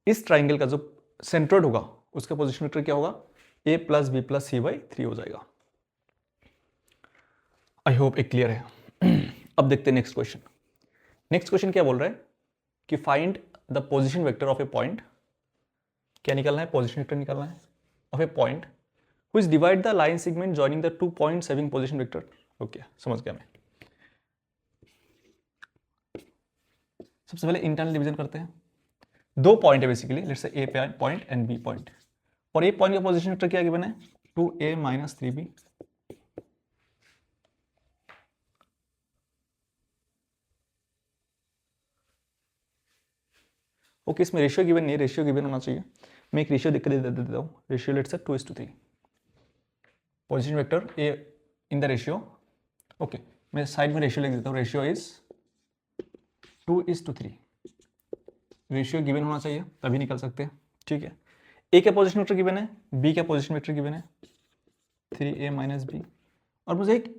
S1: इस ट्राइंगल का जो सेंट्रोइड होगा उसका पोजीशन वेक्टर क्या होगा, a plus b plus C by 3 हो जाएगा। आई होप एक क्लियर है। अब देखते हैं नेक्स्ट क्वेश्चन। नेक्स्ट क्वेश्चन क्या बोल रहा है कि find the position vector of A point, क्या निकालना है, पोजीशन वेक्टर निकालना है of A point which divide the line segment joining the 2 points having position vector. Okay, समझ गया मैं। सबसे पहले इंटरनल डिवीजन करते हैं। दो पॉइंट है basically, let's say A point and B point, और ए पॉइंट का पोजीशन वेक्टर क्या गिवन है, 2a माइनस 3b। ओके, इसमें रेशियो गिवन नहीं है, रेशियो गिवन होना चाहिए। मैं एक रेशियो देख दे देता हूँ, ratio let's say 2:3, position vector A in the ratio. Okay, मैं साइड में रेशियो लिख देता हूँ, रेशियो इज 2:3। रेशियो गिवन होना चाहिए तभी निकल सकते हैं, ठीक है। ए का पोजीशन वेक्टर गिवन है, बी का पोजीशन वेक्टर गिवन है 3a माइनस बी, और मुझे एक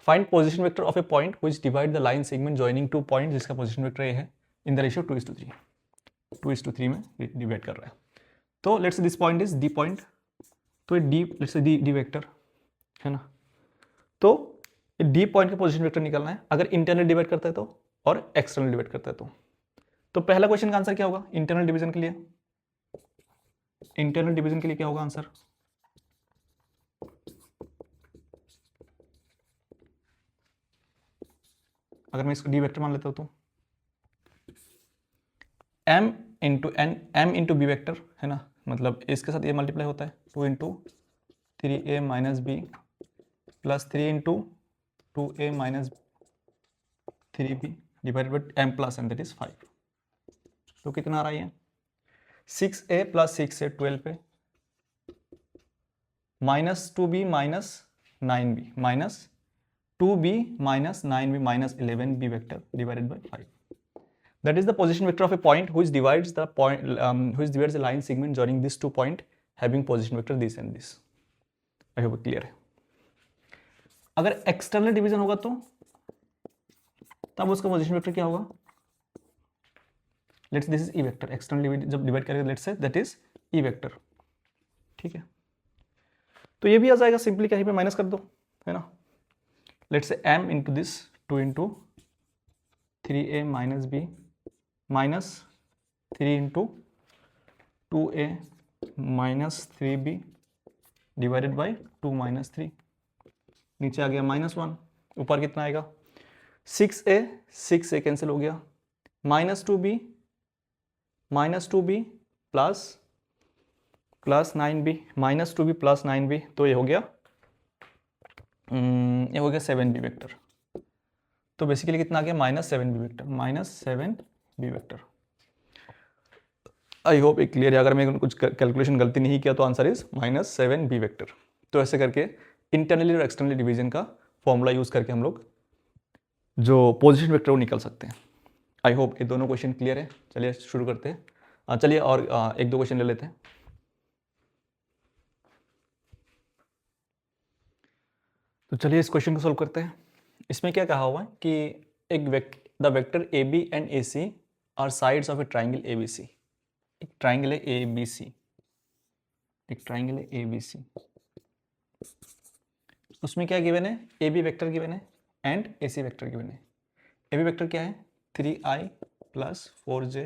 S1: find position vector of A point which divide the line segment joining 2 point जिसका पोजीशन वेक्टर ए है इन द रेशियो 2:3, 2:3 में डिवाइड कर रहा है। तो let's this point is D point, तो डी लेट्स डी वेक्टर है ना। तो डी पॉइंट का पोजीशन वेक्टर निकालना है, अगर इंटरनल डिवाइड करता है तो, और एक्सटर्नल डिवाइड करता है तो पहला क्वेश्चन का आंसर क्या होगा, इंटरनल डिवीजन के लिए, इंटरनल डिवीजन के लिए क्या होगा आंसर, अगर मैं इसको डी वेक्टर मान लेता हूं तो m into N M into B vector है ना, मतलब इसके साथ ये मल्टीप्लाई होता है 2 into 3a minus B plus 3 into 2a minus 3b divided by m plus n that is 5। तो कितना आ रहा है ये 6a plus 6a 12a minus 2b minus 9b minus 2b minus 9b minus 11b vector divided by 5. That is the position vector of a point which divides the line segment joining these 2 points having position vector this and this. I hope clear है। अगर external division होगा तो तब उसका position vector क्या होगा, let's this is E vector, external जब divide करेंगे let's say that is E vector, ठीक है। तो ये भी आ जाएगा, सिंपली कहीं पे माइनस कर दो है ना, let's say m into this 2 into 3a minus B minus 3 into 2a minus 3b divided by 2 minus 3, नीचे आ गया -1, ऊपर कितना आएगा 6a कैंसिल हो गया, -2b plus 9b -2b plus 9b, तो ये हो गया 7b वेक्टर। तो बेसिकली कितना आ गया -7b वेक्टर। आई होप ये क्लियर है। अगर मैं कुछ कैलकुलेशन गलती नहीं किया तो आंसर इज -7b वेक्टर। तो ऐसे करके इंटरनली और एक्सटर्नली डिवीजन का फॉर्मूला यूज करके हम लोग जो पोजीशन वेक्टर वो निकल सकते हैं। आई होप ये दोनों क्वेश्चन क्लियर है। चलिए शुरू करते हैं। चलिए और एक दो क्वेश्चन ले लेते हैं। तो चलिए इस क्वेश्चन को सॉल्व करते हैं। इसमें क्या कहा हुआ है कि एक the vector A B and A C are sides of a triangle A B C. एक ट्राइंगल है ए बी सी, एक ट्राइंगल है ए बी सी। उसमें क्या गिवन है, ए बी वेक्टर गिवन है and A C vector given है। A B vector क्या है 3i plus 4j,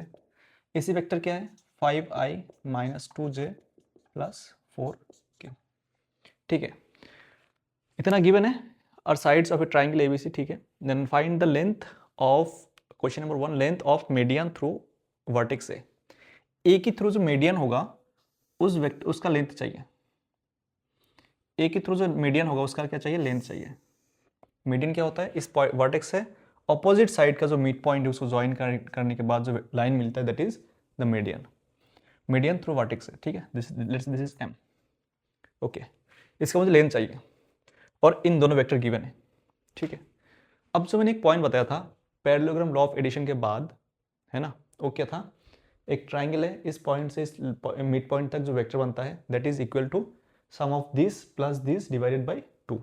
S1: A C vector क्या है 5i minus 2j plus 4k। ठीक है, इतना गिवन है और sides of a triangle ABC. ठीक है, then find the length of, question number 1, length of median through vertex A. A के थ्रू जो मीडियन होगा उस वेक्टर उसका लेंथ चाहिए। ए के थ्रू जो मीडियन होगा उसका क्या चाहिए, लेंथ चाहिए। मीडियन क्या होता है, इस वर्टेक्स से ऑपोजिट साइड का जो मिड पॉइंट है उसको ज्वाइन करने के बाद जो लाइन मिलता है that is the median. Median through vertex है। ठीक है, दिस इज एम। ओके, इसका मुझे लेंथ चाहिए और इन दोनों वेक्टर गिवन है। ठीक है, अब जो मैंने एक पॉइंट बताया था पैरेललोग्राम लॉ ऑफ एडिशन के बाद, है ना, वो क्या था, एक ट्राइंगल है, इस पॉइंट से इस मिड पॉइंट तक जो वेक्टर बनता है that is equal to sum of this plus this divided by 2।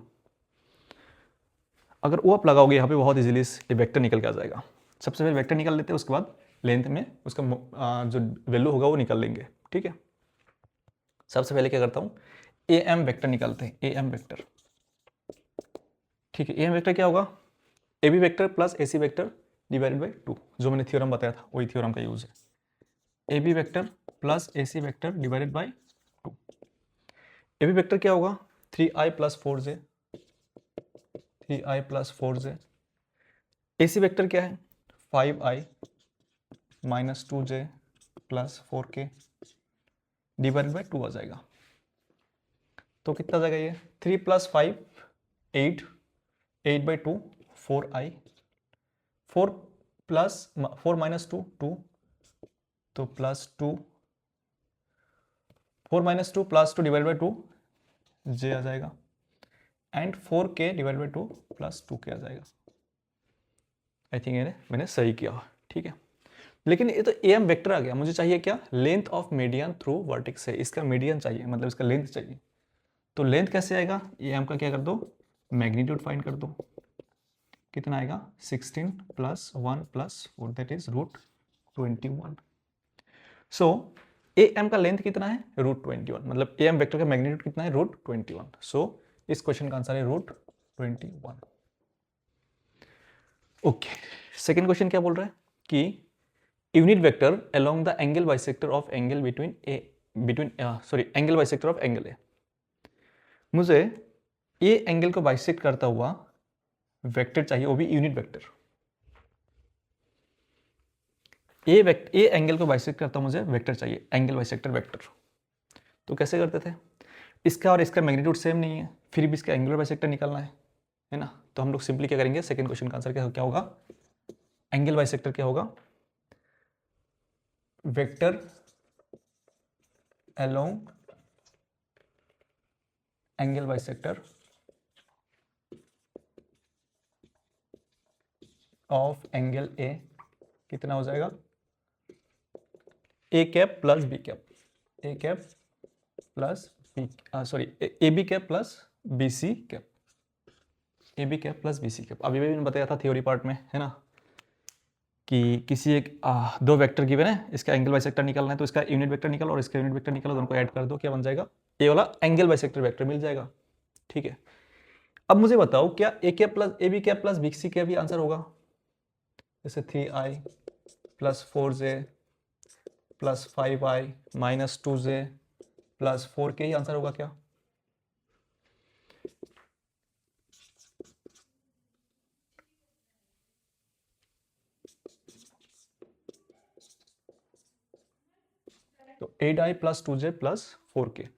S1: अगर वो आप लगाओगे यहाँ पे बहुत इजीली ये वेक्टर निकल के आ जाएगा। सबसे पहले वेक्टर निकाल लेते हैं, उसके बाद लेंथ में उसका जो वैल्यू होगा वो निकाल लेंगे। ठीक है, सबसे पहले क्या करता हूँ, ए एम वेक्टर निकालते हैं, ए एम वेक्टर। ठीक है, ए एम वेक्टर क्या होगा, A B vector plus A C vector divided by 2, जो मैंने थ्योरम बताया था वही थ्योरम का यूज है। A B vector plus A C vector divided by 2। A B vector क्या होगा 3i plus 4j, 3i plus 4j। A C vector क्या है 5i minus 2j plus 4k divided by 2 आ जाएगा। तो कितना आ जाएगा ये 3 plus 5 8, 8 by 2 4i, 4 plus 4 minus 2 2, तो plus 2, 4 minus 2 plus 2 divide by 2 j आ जाएगा and 4k divide by 2 plus 2k आ जाएगा। आई थिंक मैंने सही किया। ठीक है, लेकिन ये तो ए एम वेक्टर आ गया, मुझे चाहिए क्या, length of median through vertex है। इसका मीडियन चाहिए, मतलब इसका लेंथ चाहिए। तो लेंथ कैसे आएगा, ए एम का क्या कर दो, मैग्नीट्यूड फाइंड कर दो। कितना आएगा 16 plus 1 plus 4 that is √21। So A M का लेंथ कितना है √21, मतलब ए एम वेक्टर का मैग्नीट्यूड कितना है √21। सो इस क्वेश्चन का आंसर है √21। ओके, सेकेंड क्वेश्चन क्या बोल रहा है कि unit vector along the angle bisector of angle angle bisector of angle ए। मुझे ये एंगल को बाइसेक्ट करता हुआ वेक्टर चाहिए, वो भी यूनिट वेक्टर। ए एंगल को बाइसेक्ट करता मुझे वेक्टर चाहिए, एंगल बाइसेक्टर वेक्टर। तो कैसे करते थे, इसका और इसका मैग्नीट्यूड सेम नहीं है, फिर भी इसका एंगुलर बाइसेक्टर निकालना है ना। तो हम लोग सिंपली क्या करेंगे, सेकंड क्वेश्चन का आंसर क्या होगा, एंगल बाइसेक्टर क्या होगा, vector along angle bisector of angle A कितना हो जाएगा, A cap plus B cap, A cap plus B, sorry A B cap plus B C cap, A B cap plus B C cap. अभी भी मैंने बताया था theory part में, है ना, कि किसी एक दो वेक्टर गिवन है, इसका एंगल बाइसेक्टर निकालना है, तो इसका यूनिट वेक्टर निकालो और इसका यूनिट वेक्टर निकालो, दोनों को ऐड कर दो, क्या बन जाएगा, ये वाला एंगल बाइसेक्टर वेक्टर मिल जाएगा। ठीक है, अब मुझे बताओ क्या A cap plus A B cap plus B C cap भी आंसर होगा, जैसे 3i plus 4j plus 5i minus 2j plus 4k ही आंसर होगा क्या, तो 8i plus 2j plus 4k,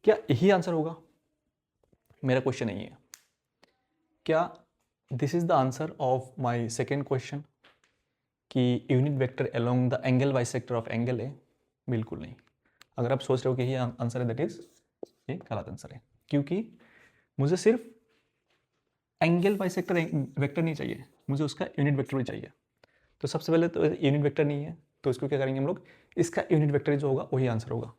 S1: क्या यही आंसर होगा, मेरा क्वेश्चन नहीं है, क्या this is the answer of my second question कि unit vector along the angle bisector of angle A, बिल्कुल नहीं। अगर आप सोच रहे हो कि ये आंसर है, दैट इज ये गलत आंसर है, क्योंकि मुझे सिर्फ एंगल बाइसेक्टर वेक्टर नहीं चाहिए, मुझे उसका यूनिट वेक्टर भी चाहिए। तो सबसे पहले तो यूनिट वेक्टर नहीं है, तो इसको क्या करेंगे हम लोग, इसका यूनिट वेक्टर जो होगा वही आंसर होगा।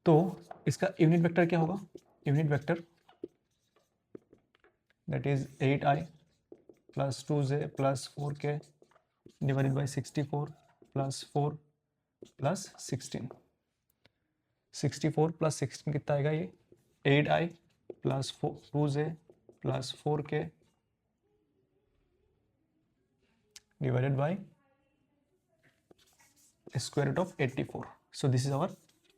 S1: तो इसका यूनिट वेक्टर क्या होगा, unit vector that is 8i plus 2j plus 4k divided by 64 plus 4 plus 16, 64 plus 16 कितना आएगा, ये 8i plus 2j plus 4k divided by square root of 84। So this is our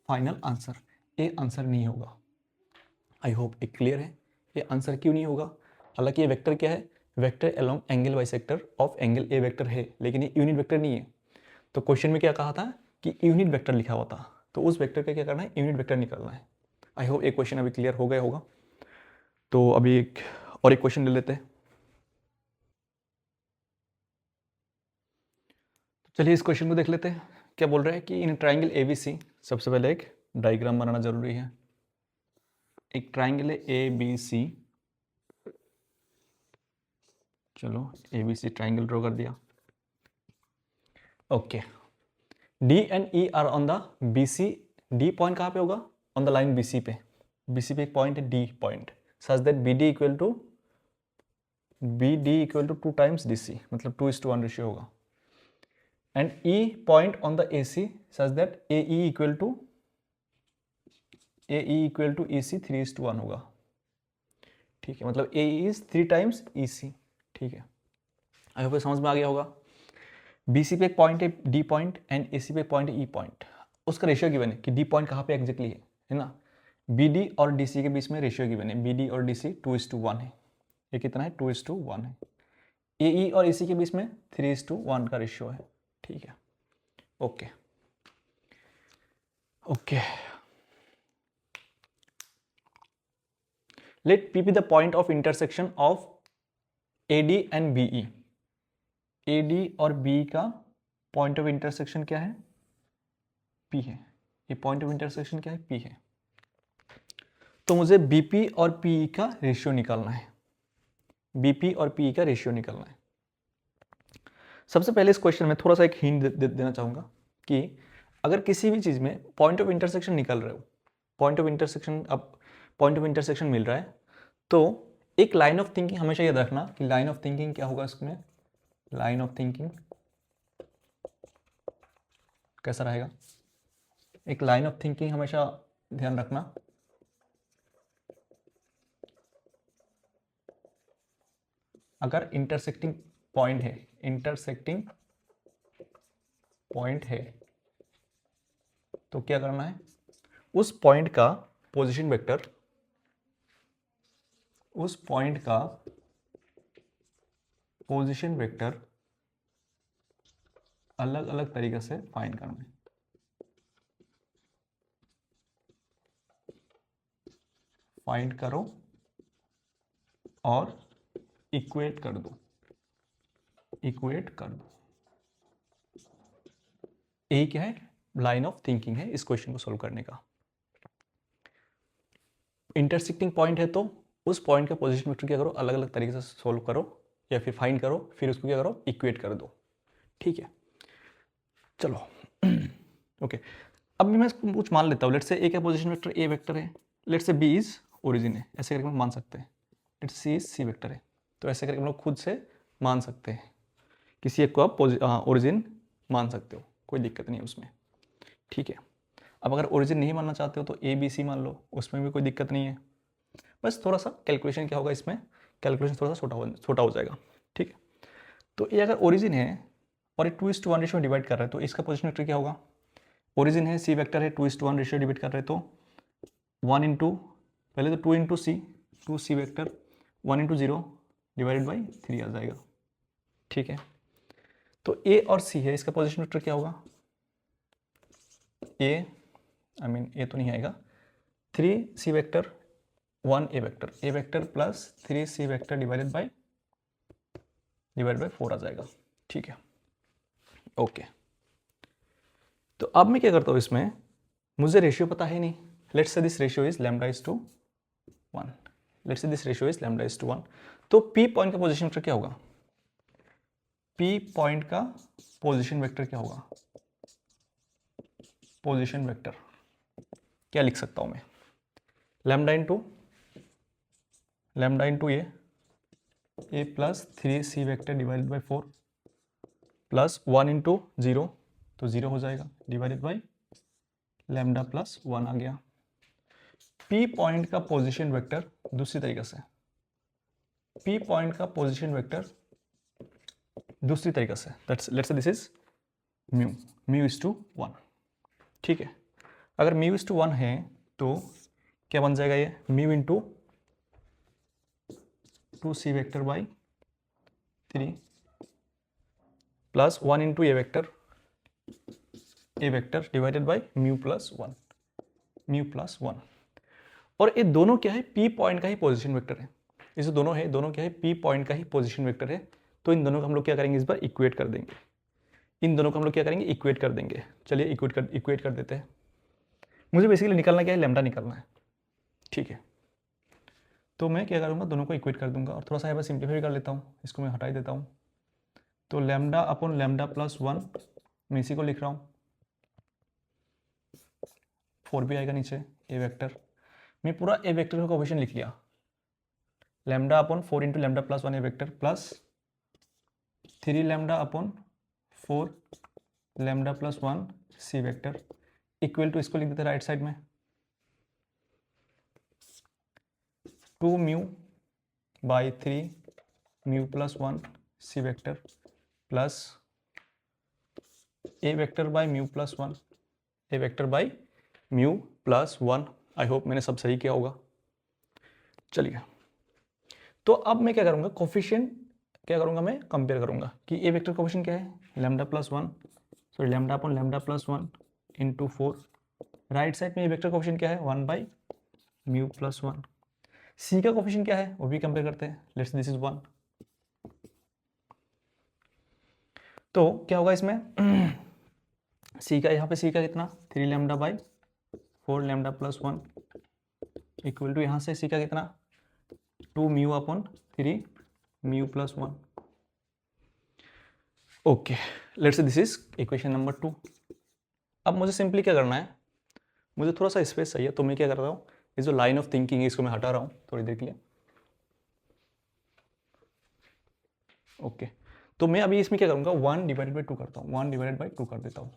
S1: final answer. ये answer नहीं होगा, I hope ये clear है, ये answer क्यों नहीं होगा। हालांकि ये वेक्टर क्या है, vector along angle bisector of angle A vector है, लेकिन ये यूनिट वेक्टर नहीं है। तो क्वेश्चन में क्या कहा था कि यूनिट वेक्टर लिखा हुआ था, तो उस वेक्टर का क्या करना है, यूनिट वेक्टर निकालना है। आई होप एक क्वेश्चन अभी क्लियर हो गया होगा। तो अभी एक और एक क्वेश्चन ले लेते हैं। चलिए इस क्वेश्चन को देख लेते हैं, क्या बोल रहे हैं कि इन ट्राइंगल एबीसी, सबसे पहले एक डायग्राम बनाना जरूरी है। एक ट्राइंगल है ए बी सी, चलो A B C triangle draw कर दिया। Okay, D and E are on the B C, D point कहाँ पे होगा, on the line B C पे, बी सी पे एक पॉइंट है D point, such that B D equal to two times D C, मतलब 2:1 ratio होगा। And E point on the A C such that A E equal to E C 3:1 होगा। ठीक है, मतलब ए is 3 times ई सी। ठीक है, I hope समझ में आ गया होगा। बी सी पे एक पॉइंट है डी पॉइंट एंड ए सी पे एक पॉइंट है ई पॉइंट, उसका रेशियो गिवन है कि डी पॉइंट कहाँ पे एग्जैक्टली है ना। बी डी और डी सी के बीच में रेशियो गिवन है, बी डी और डी सी 2:1 है, ये कितना है 2:1 है। ए ई और ए सी के बीच में 3:1 का रेशियो है। ठीक है, okay okay. Let P be the point of intersection of A D and B E, A D और बी का पॉइंट ऑफ इंटरसेक्शन क्या है, पी है, ये पॉइंट ऑफ इंटरसेक्शन क्या है, पी है। तो मुझे बीपी और पीई का रेशियो निकालना है, बीपी और पीई का रेशियो निकालना है। सबसे पहले इस क्वेश्चन में थोड़ा सा एक हिंट देना चाहूंगा कि अगर किसी भी चीज में पॉइंट ऑफ इंटरसेक्शन निकाल रहे हो, पॉइंट ऑफ इंटरसेक्शन, अब पॉइंट ऑफ इंटरसेक्शन मिल रहा है, तो एक लाइन ऑफ थिंकिंग हमेशा याद रखना कि लाइन ऑफ थिंकिंग क्या होगा, इसमें लाइन ऑफ थिंकिंग कैसा रहेगा, एक लाइन ऑफ थिंकिंग हमेशा ध्यान रखना, अगर इंटरसेक्टिंग पॉइंट है, इंटरसेक्टिंग पॉइंट है, तो क्या करना है, उस पॉइंट का पोजीशन वेक्टर, उस पॉइंट का पोजीशन वेक्टर अलग अलग तरीके से फाइंड करना है। फाइंड करो और इक्वेट कर दो, इक्वेट कर दो। यही क्या है, लाइन ऑफ थिंकिंग है इस क्वेश्चन को सोल्व करने का। इंटरसेक्टिंग पॉइंट है तो उस पॉइंट का पोजीशन वेक्टर क्या करो, अलग अलग तरीके से सोल्व करो या फिर फाइंड करो, फिर उसको क्या करो, इक्वेट कर दो। ठीक है, चलो ओके। अब मैं कुछ मान लेता हूँ, लेट्स से ए का पोजीशन वेक्टर ए वेक्टर है, let's say B is origin है, ऐसे करके हम मान सकते हैं। Let's C is C vector है, तो ऐसे करके हम लोग खुद से मान सकते हैं, किसी एक को आप ओरिजिन मान सकते हो, कोई दिक्कत नहीं है उसमें। ठीक है, अब अगर ओरिजिन नहीं मानना चाहते हो तो ए बी सी मान लो, उसमें भी कोई दिक्कत नहीं है। बस थोड़ा सा कैलकुलेशन क्या होगा इसमें, कैलकुलेशन थोड़ा सा छोटा हो जाएगा। ठीक है, तो ये अगर ओरिजिन है और ये 2:1 रेशियो में डिवाइड कर रहा है तो इसका पोजीशन वेक्टर क्या होगा, ओरिजिन है सी वेक्टर है, 2:1 रेशियो डिवाइड कर रहे हैं तो 1 इंटू, पहले तो 2 into C, 2 C vector, 1 into 0 divided by 3 आ जाएगा। ठीक है, तो ए और सी है, इसका पोजीशन वेक्टर क्या होगा, ए ए तो नहीं आएगा, 3 सी vector 1 A vector plus 3 C vector divided by 4 आ जाएगा। ठीक है, ओके। तो अब मैं क्या करता हूँ, इसमें मुझे रेशियो पता है नहीं, let's say this ratio is lambda is to 1, let's say this ratio is lambda is to 1। तो पी पॉइंट का पोजीशन वेक्टर क्या होगा, पी पॉइंट का पोजीशन वेक्टर क्या होगा, पोजीशन वेक्टर क्या लिख सकता हूं मैं, lambda into A plus 3 C vector divided by 4 plus 1 into 0, तो 0 हो जाएगा, डिवाइडेड बाई लैम्डा प्लस 1 आ गया। पी पॉइंट का पोजीशन वेक्टर दूसरी तरीके से, पी पॉइंट का पोजीशन वेक्टर दूसरी तरीके से, let's say this is mu is to 1। ठीक है, अगर म्यू इज टू 1 है तो क्या बन जाएगा, ये mu into 2 C vector by 3 plus 1 into A vector divided by mu plus 1। और ये दोनों क्या है, पी पॉइंट का ही पोजीशन वेक्टर है, ये जो दोनों है, दोनों क्या है, पी पॉइंट का ही पोजीशन वेक्टर है। तो इन दोनों को हम लोग क्या करेंगे, इस बार इक्वेट कर देंगे, इन दोनों को हम लोग क्या करेंगे, इक्वेट कर देंगे। चलिए इक्वेट कर देते हैं। मुझे बेसिकली निकालना क्या है, लैम्डा निकालना है। ठीक है, तो मैं क्या करूँगा, दोनों को इक्वेट कर दूंगा और थोड़ा सा यहाँ पर सिंप्लीफाई कर लेता हूँ, इसको मैं हटा ही देता हूँ। तो लैम्डा अपॉन लैम्डा प्लस 1, मैं इसी को लिख रहा हूँ, 4 भी आएगा नीचे, ए वेक्टर, मैं पूरा ए वेक्टर का कोएफिशिएंट लिख लिया, lambda upon 4 into lambda plus 1 A vector plus 3 lambda upon 4 lambda plus 1 C vector equal to, इसको लिख देते राइट साइड में 2 mu by 3 mu plus 1 C vector plus A vector by mu plus 1, A vector by mu plus 1। I hope मैंने सब सही किया होगा। चलिए, तो अब मैं क्या करूँगा, कोफिशिएंट क्या करूँगा, मैं कंपेयर करूँगा कि ए वेक्टर कोफिशिएंट क्या है, lambda plus 1, sorry lambda upon lambda plus 1 into 4, right side में ए वेक्टर कोफिशिएंट क्या है, 1 बाई म्यू प्लस 1। सी का कोफिशिएंट क्या है वो भी कंपेयर करते हैं, लेट्स दिस इज 1। तो क्या होगा इसमें सी का, यहाँ पे सी का कितना, 3 lambda by 4 lambda plus 1 equal to, यहाँ से सी का कितना, 2 mu upon 3 mu plus 1। Okay, let's say this is equation number 2। अब मुझे सिंपली क्या करना है, मुझे थोड़ा सा स्पेस चाहिए, तो मैं क्या कर रहा हूँ, ये जो लाइन ऑफ थिंकिंग है इसको मैं हटा रहा हूँ थोड़ी देर के लिए। ओके, तो मैं अभी इसमें क्या करूँगा, 1 डिवाइडेड बाई 2 करता हूँ, 1 डिवाइडेड बाई 2 कर देता हूँ।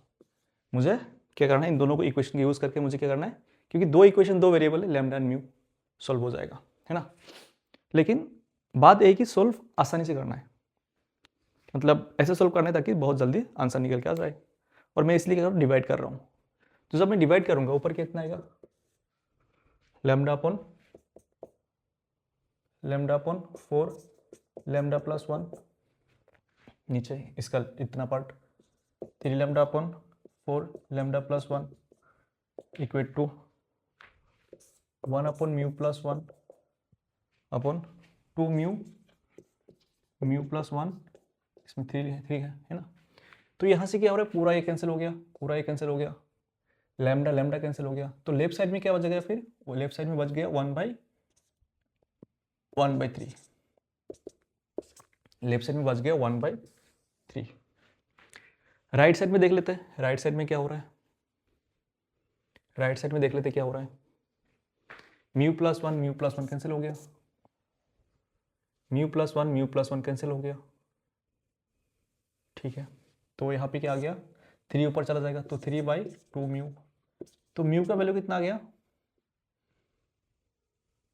S1: मुझे क्या करना है, इन दोनों को इक्वेशन यूज करके मुझे क्या करना है, क्योंकि दो इक्वेशन दो वेरिएबल है, लैम्डा एंड म्यू, सॉल्व हो जाएगा, है ना। लेकिन बात एक ही सॉल्व आसानी से करना है, मतलब ऐसे सॉल्व करना है ताकि बहुत जल्दी आंसर निकल के आ जाए। और मैं इसलिए क्या डिवाइड कर रहा हूँ, तो जब मैं डिवाइड करूंगा ऊपर कितना आएगा, लैम्डा अपॉन 4 लैम्डा प्लस 1, नीचे इसका इतना part 3 lambda upon 4 lambda plus 1 equate to 1 upon mu plus 1 upon 2 mu plus 1, इसमें 3 है ना। तो यहाँ से क्या हो रहा है, पूरा ये कैंसिल हो गया, पूरा ये कैंसिल हो गया, लैम्डा लैम्डा कैंसिल हो गया। तो लेफ्ट साइड में क्या बच गया फिर, वो लेफ्ट साइड में बच गया 1/3, लेफ्ट साइड में बच गया 1/3। राइट साइड में देख लेते हैं, राइट साइड में क्या हो रहा है, राइट साइड में देख लेते क्या हो रहा है। म्यू प्लस वन कैंसिल हो गया, म्यू प्लस वन कैंसिल हो गया, ठीक है। तो यहाँ पे क्या आ गया, 3 ऊपर चला जाएगा तो 3/2 म्यू। तो म्यू का वैल्यू कितना आ गया,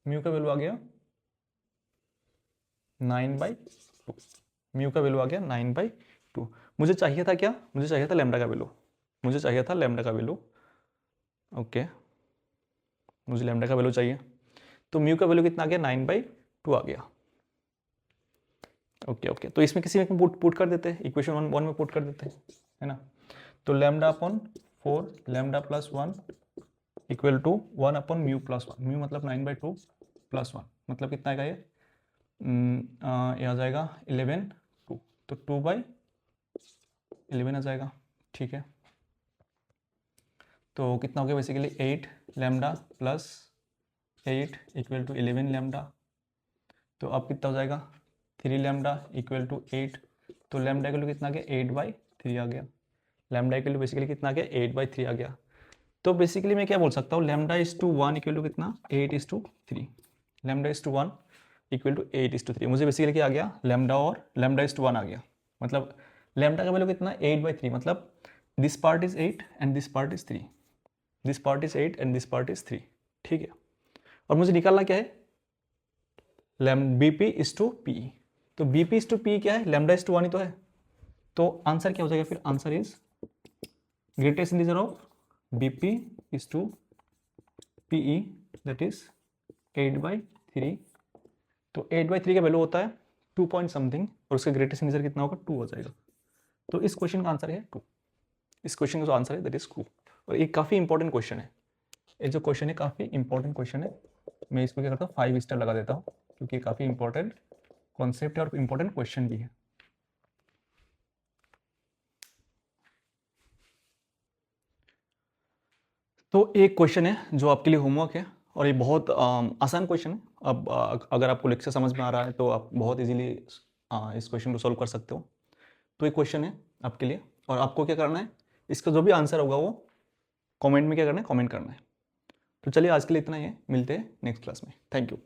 S1: म्यू का वैल्यू आ गया 9/2, म्यू का वैल्यू आ गया 9/2। मुझे चाहिए था क्या, मुझे चाहिए था लैम्डा का वैल्यू, मुझे चाहिए था लैम्डा का वैल्यू, ओके, मुझे लैम्डा का वैल्यू चाहिए। तो म्यू का वैल्यू कितना आ गया, 9/2 आ गया, ओके। तो इसमें किसी में पुट कर देते हैं, इक्वेशन 1 में पुट कर देते हैं, है ना। तो lambda upon 4 lambda plus 1 equal to 1 upon mu plus 1, mu मतलब 9/2 प्लस 1 मतलब कितना आएगा ये आ जाएगा 11/2, तो 2/11 आ जाएगा, ठीक है। तो कितना हो गया basically 8 lambda plus 8 equal to 11 lambda. तो अब कितना हो जाएगा 3 लैम्डा इक्वल टू 8, तो लैम्डा इक्वल टू कितना आ गया 8/3 आ गया, लैम्डा इक्वल टू बेसिकली कितना आ गया 8/3 आ गया। तो बेसिकली मैं क्या बोल सकता हूँ, lambda is to 1 equal to कितना 8:3, lambda is to 1 equal to 8:3। मुझे बेसिकली क्या आ गया, लैम्डा और लैम्डा इज टू 1 आ गया, मतलब लैम्डा का वैल्यू कितना 8/3, मतलब this part is 8 and this part is 3, this part is 8 and this part is 3, ठीक है। और मुझे निकालना क्या है, BP इज टू पी। तो BP इज टू पी क्या है, लैम्डा इज टू 1 ही तो है। तो आंसर क्या हो जाएगा फिर, answer is greatest integer of BP is to PE, that is 8/3। तो 8/3 का वैल्यू होता है 2 पॉइंट समथिंग, और उसका ग्रेटेस्ट इंटीजर कितना होगा 2 हो जाएगा। तो इस क्वेश्चन का आंसर है 2, इस क्वेश्चन का जो आंसर है दैट इज 2। और ये काफ़ी इंपॉर्टेंट क्वेश्चन है, ये जो क्वेश्चन है काफ़ी इंपॉर्टेंट क्वेश्चन है। मैं इसको क्या करता हूँ 5 स्टार लगा देता हूँ, क्योंकि काफ़ी इंपॉर्टेंट कॉन्सेप्ट है और इंपॉर्टेंट क्वेश्चन भी है। तो एक क्वेश्चन है जो आपके लिए होमवर्क है, और ये बहुत आसान क्वेश्चन है। अब अगर आपको लेक्चर समझ में आ रहा है तो आप बहुत इजीली इस क्वेश्चन को सॉल्व कर सकते हो। तो एक क्वेश्चन है आपके लिए, और आपको क्या करना है, इसका जो भी आंसर होगा वो कमेंट में क्या करना है, कमेंट करना है। तो चलिए आज के लिए इतना ही है, मिलते हैं नेक्स्ट क्लास में, थैंक यू।